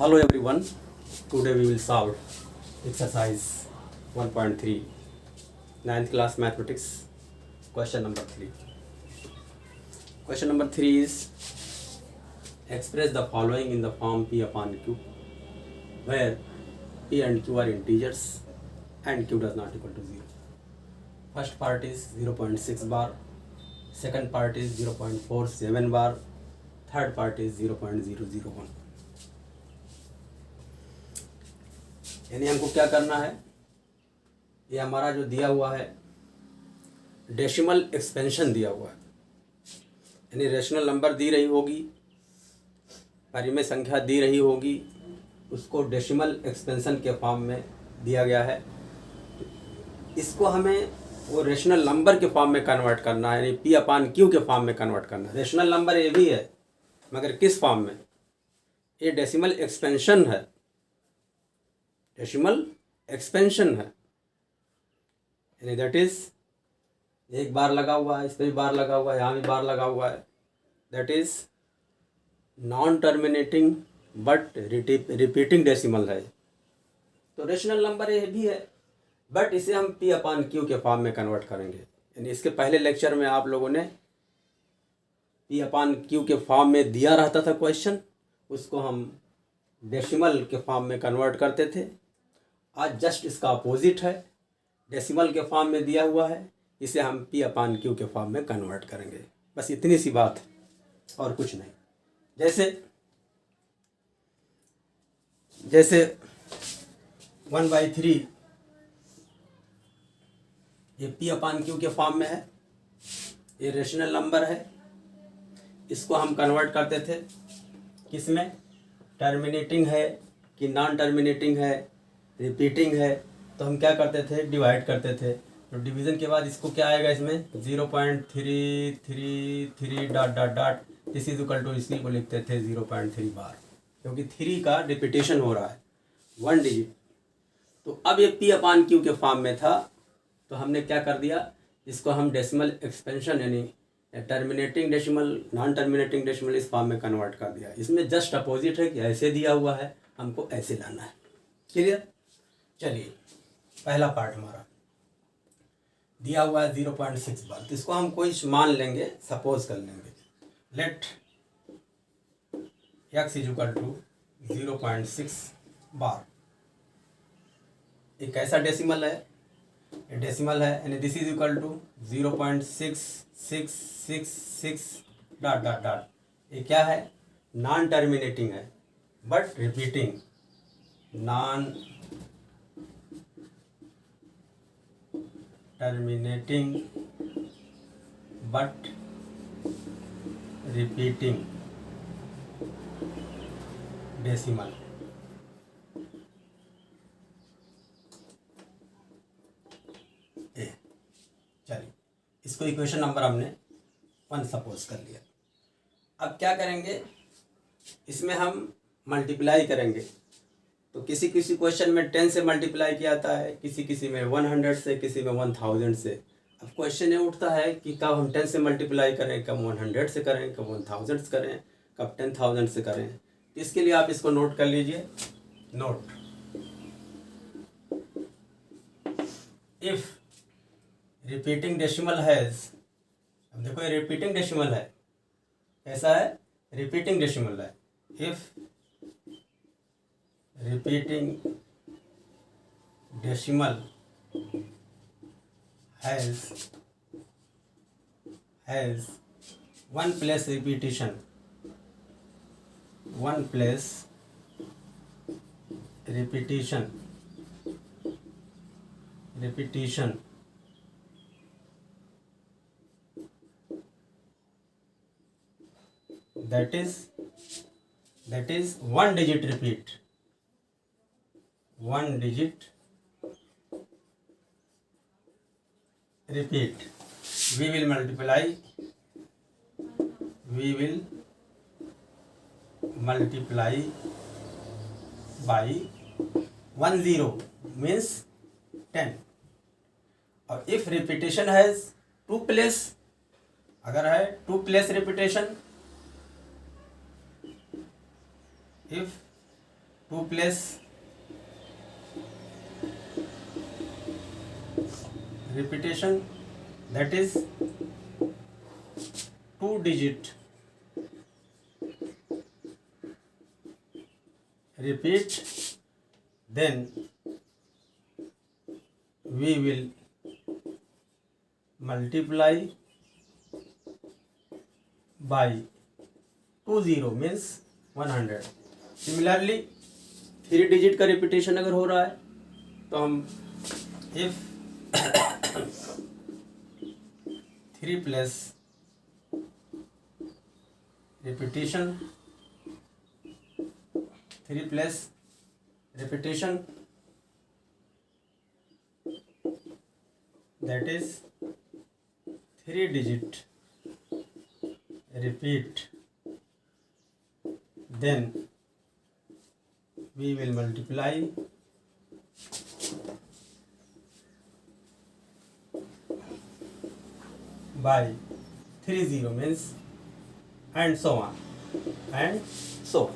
Hello everyone. Today we will solve exercise 1.3 9th class mathematics question number 3. Question number 3 is express the following in the form P upon Q where P and Q are integers and Q does not equal to 0. First part is 0.6 bar, second part is 0.47 bar, third part is 0.001. यानी हमको क्या करना है, ये हमारा जो दिया हुआ है डेसिमल एक्सपेंशन दिया हुआ है, यानी रेशनल नंबर दी रही होगी, परिमेय संख्या दी रही होगी, उसको डेसिमल एक्सपेंशन के फॉर्म में दिया गया है। इसको हमें वो रेशनल नंबर के फॉर्म में कन्वर्ट करना है, यानी पी अपान क्यू के फॉर्म में कन्वर्ट करना है। रेशनल नंबर ये भी है मगर किस फॉर्म में, ये डेसिमल एक्सपेंशन है, डेसिमल एक्सपेंशन है, यानी दैट इज एक बार लगा हुआ है, इस पर भी बार लगा हुआ है, यहाँ भी बार लगा हुआ है, that is non terminating but repeating decimal है। तो रेशनल नंबर ये भी है बट इसे हम पी अपान क्यू के फॉर्म में कन्वर्ट करेंगे। यानी इसके पहले लेक्चर में आप लोगों ने पी अपान क्यू के फॉर्म में दिया रहता था क्वेश्चन, उसको हम डेसिमल के फॉर्म में कन्वर्ट करते थे। आज जस्ट इसका अपोजिट है, डेसिमल के फॉर्म में दिया हुआ है, इसे हम पी अपान क्यू के फॉर्म में कन्वर्ट करेंगे। बस इतनी सी बात है और कुछ नहीं। जैसे 1/3 ये पी अपान क्यू के फॉर्म में है, ये रेशनल नंबर है, इसको हम कन्वर्ट करते थे किस में, टर्मिनेटिंग है कि नॉन टर्मिनेटिंग है, रिपीटिंग है, तो हम क्या करते थे, डिवाइड करते थे। तो डिवीज़न के बाद इसको क्या आएगा, इसमें 0.333 dot dot dot this is equal to, इसी को लिखते थे 0.3 बार, क्योंकि 3 का रिपीटेशन हो रहा है 1 डिजिट। तो अब ये पी अपान क्यू के फॉर्म में था, तो हमने क्या कर दिया, इसको हम डेसिमल एक्सपेंशन यानी terminating decimal non terminating decimal इस फॉर्म में कन्वर्ट कर दिया। इसमें जस्ट अपोजिट है कि ऐसे दिया हुआ है, हमको ऐसे लाना है। क्लियर? चलिए पहला पार्ट हमारा दिया हुआ है 0.6 बार, तो इसको हम कोई मान लेंगे, सपोज कर लेंगे, let x is equal to 0.6 bar. एक ऐसा डेसिमल है, डेसिमल है, यानी this is equal to 0.6666 dot dot dot. ये क्या है, नॉन टर्मिनेटिंग है but repeating, non terminating but repeating decimal. चलिए इसको इक्वेशन नंबर हमने 1 सपोज कर लिया। अब क्या करेंगे, इसमें हम मल्टीप्लाई करेंगे। तो किसी किसी क्वेश्चन में 10 से मल्टीप्लाई किया जाता है, किसी किसी में 100 से, किसी में 1000 से। अब क्वेश्चन ये उठता है कि कब हम 10 से मल्टीप्लाई करें, कब 100 से करें, कब 1000 से करें, कब 10,000 से करें। तो इसके लिए आप इसको नोट कर लीजिए। Note, if repeating decimal has, अब देखो ये रिपीटिंग डेसिमल है, कैसा है, रिपीटिंग डेसिमल है। If repeating decimal has one place repetition, that is 1 digit repeat, 1 digit repeat, we will multiply by 10 means 10। और if repetition has 2 place, अगर है 2 place repetition, if 2 plus repetition, that is 2 digit repeat, then we will multiply by 20 means 100. Similarly 3 digit का repetition अगर हो रहा है तो हम if 3 plus repetition 3 plus repetition, that is 3 digit repeat, then we will multiply by 30 means and so on and so on.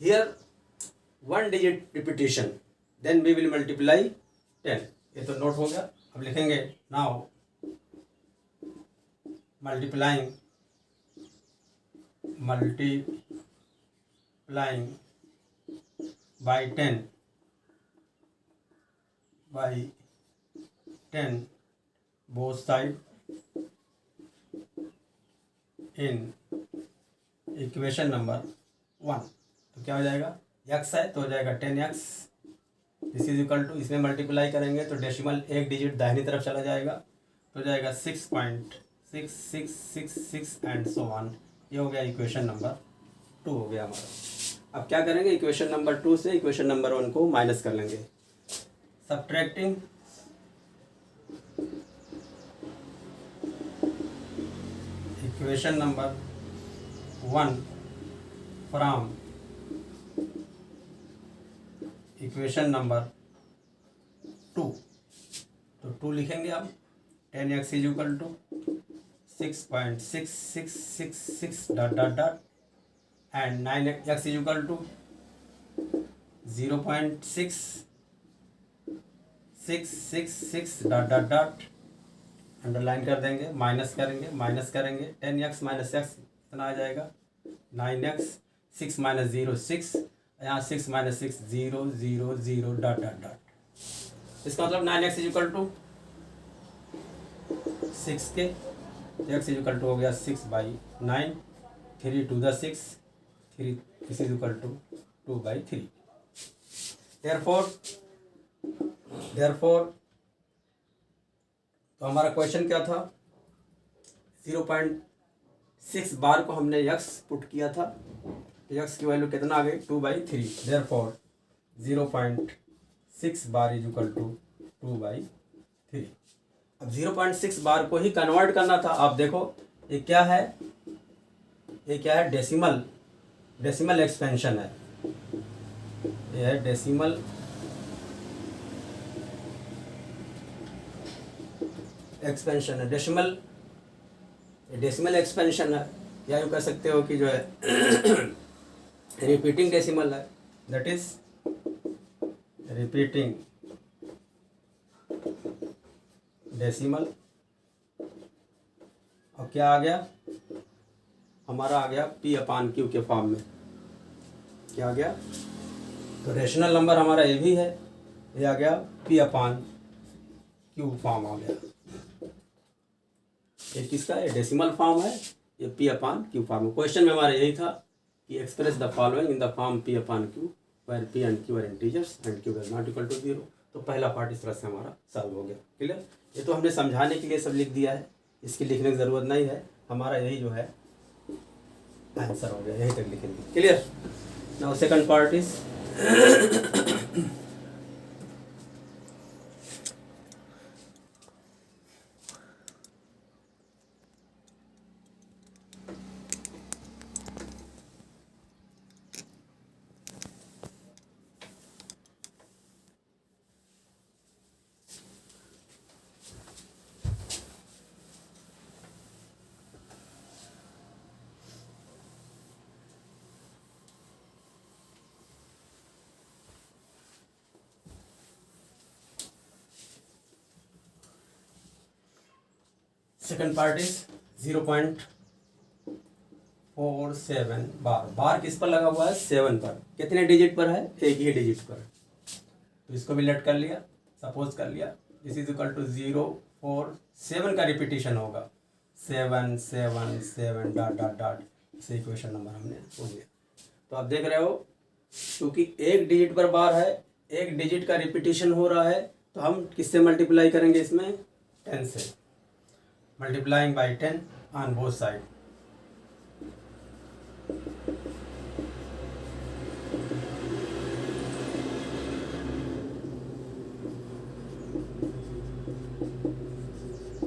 Here 1 digit repetition, then we will multiply 10. ये तो note हो गया. अब लिखेंगे now multiplying by 10 both side in equation number 1. तो क्या हो जाएगा, x है तो हो जाएगा 10x. This is equal to, इसमें मल्टीप्लाई करेंगे तो डेसिमल एक डिजिट दाहिनी तरफ चला जाएगा तो हो जाएगा 6.6666 एंड सो ऑन. ये हो गया इक्वेशन नंबर 2 हो गया हमारा. अब क्या करेंगे, इक्वेशन नंबर 2 से इक्वेशन नंबर 1 को माइनस कर लेंगे. Subtracting equation number 1 from equation number 2. तो 2 लिखेंगे हम. 10x is equal to 6.6666 dot dot dot and 9x is equal to 0.6666 dot dot dot. Underline कर देंगे, माइनस करेंगे 10x माइनस x कितना आ जाएगा 9x. 6 माइनस 0 6, यहाँ 6 माइनस 6 0 0 0 डॉट डॉट डॉट. इसका मतलब 9x इज इक्वल टू 6 के x इज इक्वल टू हो गया 6/9. 3 to the 6, 3 is equal to 2/3. Therefore तो हमारा क्वेश्चन क्या था, 0.6 बार को हमने x पुट किया था तो x की वैल्यू कितना आ गई 2/3. Therefore 0.6 bar is equal to 2/3. अब 0.6 बार को ही कन्वर्ट करना था. आप देखो ये क्या है, डेसिमल एक्सपेंशन है. ये है डेसिमल एक्सपेंशन है. डेसिमल एक्सपेंशन है, या यूँ कह सकते हो कि जो है रिपीटिंग डेसिमल है. That is repeating decimal. और क्या आ गया हमारा, आ गया P/Q के फॉर्म में. क्या आ गया, तो रेशनल नंबर हमारा ये भी है, ये आ गया P/Q फॉर्म आ गया. ये किसका है, डेसिमल फॉर्म है, ये P/Q फॉर्म. क्वेश्चन में हमारा यही था कि express the following in the form P/Q where P and Q are integers and Q is not equal to 0. तो पहला पार्ट इस तरह से हमारा सॉल्व हो गया. क्लियर. ये तो हमने समझाने के लिए सब लिख दिया है, इसकी लिखने की ज़रूरत नहीं है. हमारा यही जो है आंसर हो गया, यही तक लिखेंगे. Clear. Now second part is second part is 0.47 बार। बार किस पर लगा हुआ है? 7 पर। कितने डिजिट पर है? एक ही डिजिट पर। तो इसको भी लेट कर लिया, सपोज कर लिया दिस इज इक्वल टू 047 का रिपीटिशन होगा 7 7 7 डॉट डॉट डॉट। इसे इक्वेशन नंबर हमने हो गया। तो आप देख रहे हो क्योंकि एक डिजिट पर बार है, एक डिजिट का रिपीटिशन हो रहा है, तो हम किससे मल्टीप्लाई करेंगे? इसमें 10 से। Multiplying by 10 on both side.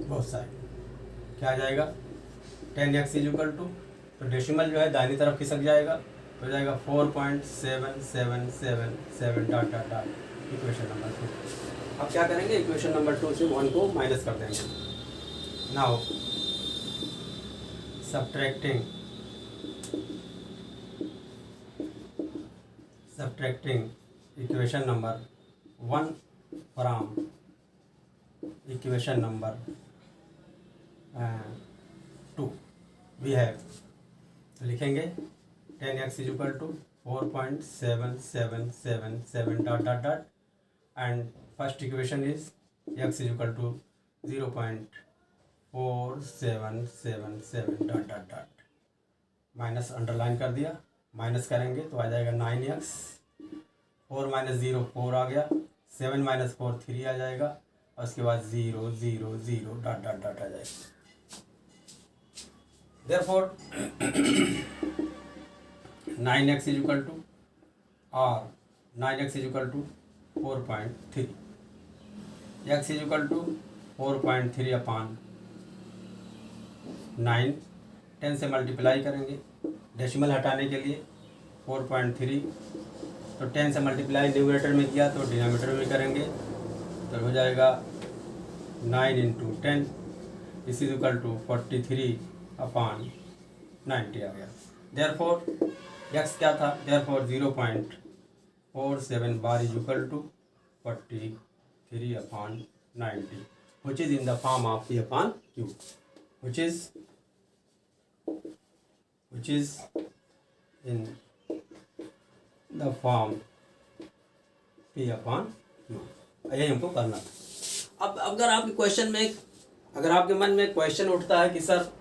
Both side क्या आ जाएगा? 10x इज इक्वल टू, तो डेसिमल जो है दाहिनी तरफ खिसक जाएगा, तो हो जाएगा 4.7777 dot dot dot. Equation number 2। अब क्या करेंगे? इक्वेशन नंबर 2 से 1 को माइनस कर देंगे। Now subtracting equation number 1 from equation number 2 we have, लिखेंगे 10x is equal to 4.7777 dot dot dot and first equation is x is equal to 0.4777 dot dot dot. Minus underline कर दिया, minus करेंगे तो आ जाएगा 9x, 4 minus 0 4 आ गया, 7 minus 4 3 आ जाएगा, और उसके बाद 0 0 0 डॉट डॉट डॉट आ जाएगा। Therefore 9x is equal to, or 9x is equal to 4.3, x is equal to 4.3 upon 9। 10 से मल्टीप्लाई करेंगे डेसिमल हटाने के लिए 4.3, तो 10 से मल्टीप्लाई न्यूमरेटर में किया तो डिनोमिनेटर में करेंगे, तो हो जाएगा 9 into 10 this is equal to 43 upon 90 आ गया। देयरफॉर x क्या था? Therefore 0.47 bar is equal to 43 upon 90 which is in the form of P upon Q, which is in the form P upon Q। यही हमको करना था। अब अगर आपके क्वेश्चन में, अगर आपके मन में क्वेश्चन उठता है कि सर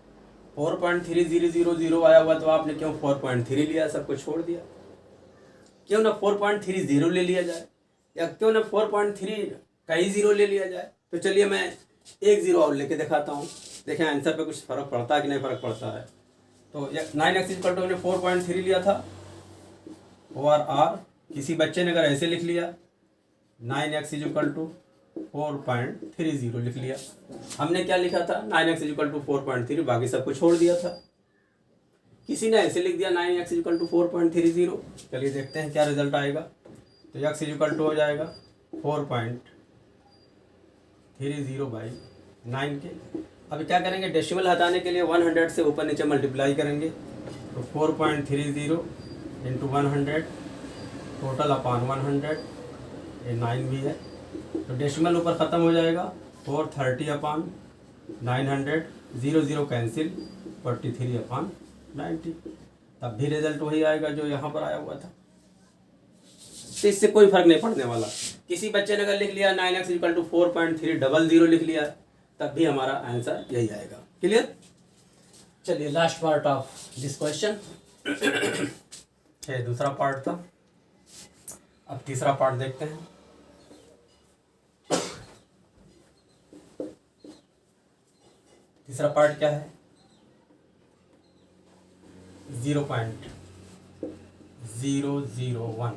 4.3000 आया हुआ, तो आपने क्यों 4.3 लिया, सबको छोड़ दिया? क्यों ना 4.30 ले लिया जाए, या क्यों ना 4.3 का ही 0 ले लिया जाए? तो चलिए मैं एक 0 और लेके दिखाता हूँ, देखें आंसर पे कुछ फ़र्क पड़ता है कि नहीं फ़र्क पड़ता है। तो 9x इक्वल टू हमने 4.3 लिया था, और किसी बच्चे ने अगर ऐसे लिख लिया 9x इक्वल टू 4.30 लिख लिया, हमने क्या लिखा था? 9x इक्वल टू 4.3, बाकी सब कुछ छोड़ दिया था। किसी ने ऐसे लिख दिया 9x इक्वल टू 4.30। चलिए देखते हैं क्या रिजल्ट आएगा। तो x इक्वल टू हो जाएगा 4.30 बाई 9 के। अभी क्या करेंगे? डेसिमल हटाने के लिए 100 से ऊपर नीचे मल्टीप्लाई करेंगे, तो 4.30 इंटू 100 टोटल अपॉन 100, ये 9 भी है, तो डेसिमल ऊपर ख़त्म हो जाएगा, 430 अपॉन 900, 0 0 कैंसिल, 43 अपॉन 90। तब भी रिजल्ट वही आएगा जो यहाँ पर आया हुआ था। तो इससे कोई फर्क नहीं पड़ने वाला। किसी बच्चे ने अगर लिख लिया 9x इक्वल टू 4.300 लिख लिया, तब भी हमारा आंसर यही आएगा। क्लियर? चलिए last part of this question है, दूसरा पार्ट था। अब तीसरा पार्ट देखते हैं। तीसरा पार्ट क्या है? 0.001।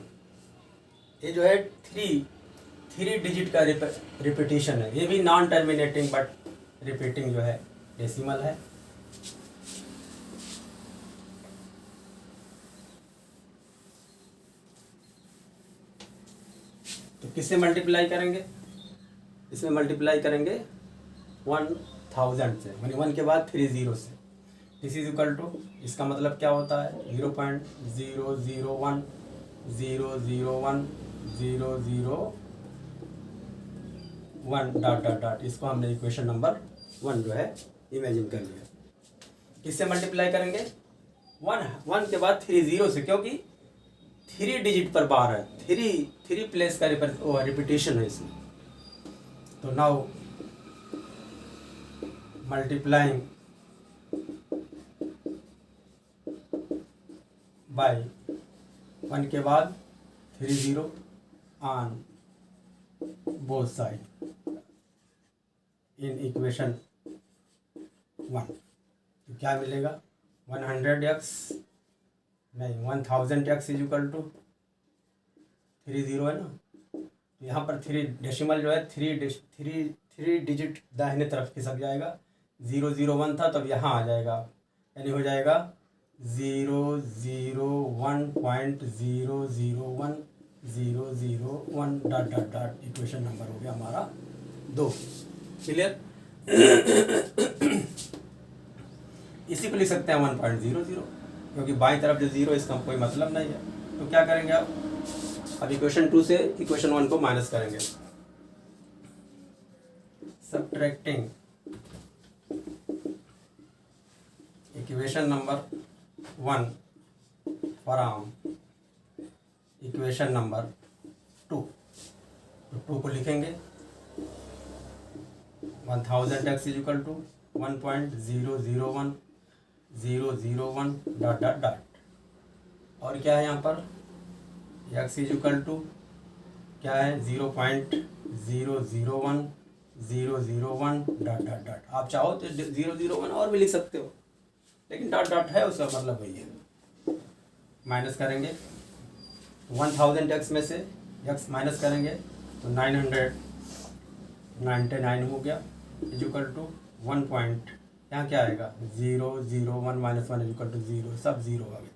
ये जो है थ्री डिजिट का रिपीटिशन है। ये भी नॉन टर्मिनेटिंग बट रिपीटिंग जो है डेसिमल है। तो किससे मल्टीप्लाई करेंगे? इसमें मल्टीप्लाई करेंगे 1000 से, यानी 1 के बाद 30 से। दिस इज इक्वल टू, इसका मतलब क्या होता है? 0.001 001 डॉट डॉट डॉट। इसको हमने इक्वेशन नंबर 1 जो है इमेजिन कर लिया। किससे मल्टीप्लाई करेंगे? 1 के बाद 3 0 से, क्योंकि 3 डिजिट पर बार है, 3 प्लेस का रिपीटेशन है इसमें। तो नाउ मल्टीप्लाइंग बाय 1 के बाद 3 0 on both side in equation 1। तो क्या मिलेगा? 100x नहीं 1000x इज इक्वल टू 3 0 है ना। तो यहाँ पर 3 डेसिमल जो है 3 डिजिट दाहिने तरफ खिसक जाएगा। 0 0 1 था, तब यहाँ आ जाएगा, यानी हो जाएगा 0 0 1.001 001 dot dot dot. Equation number हो गया हमारा 2। क्लियर? इसी को लिख सकते हैं 1.00, क्योंकि बाईं तरफ जो 0 इसका कोई मतलब नहीं है। तो क्या करेंगे आप? अब इक्वेशन 2 से इक्वेशन 1 को माइनस करेंगे। Subtracting equation number 1 from equation number 2। तो 2 को लिखेंगे 1000x is equal to 1.001 001 dot dot dot. और क्या है यहाँ पर? x इज इक्वल टू क्या है? 0.001 001 डॉट डॉट डॉट। आप चाहो तो 001 और भी लिख सकते हो, लेकिन डॉट डॉट है उसका मतलब वही है। माइनस करेंगे 1000x में से x माइनस करेंगे तो 999 हो गया इज इक्वल टू 1 पॉइंट, यहाँ क्या आएगा? 0 0 1 माइनस 1 इज इक्वल टू 0, सब 0 आ गया।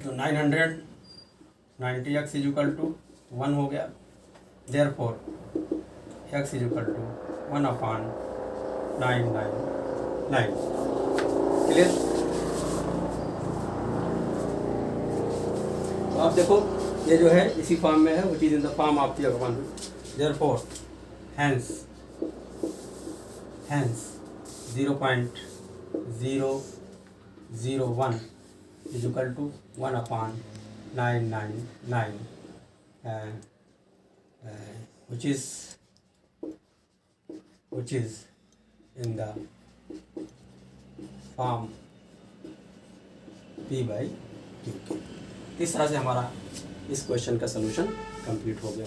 तो 990x इज इक्वल टू 1 हो गया। Therefore x is equal to 1/999। Clear? तो आप देखो ये जो है इसी फॉर्म में है, which is in the form of the 1। Therefore hence 0.001 is equal to 1/999, which is in the form P/Q। इस तरह से हमारा इस क्वेश्चन का सलूशन कंप्लीट हो गया।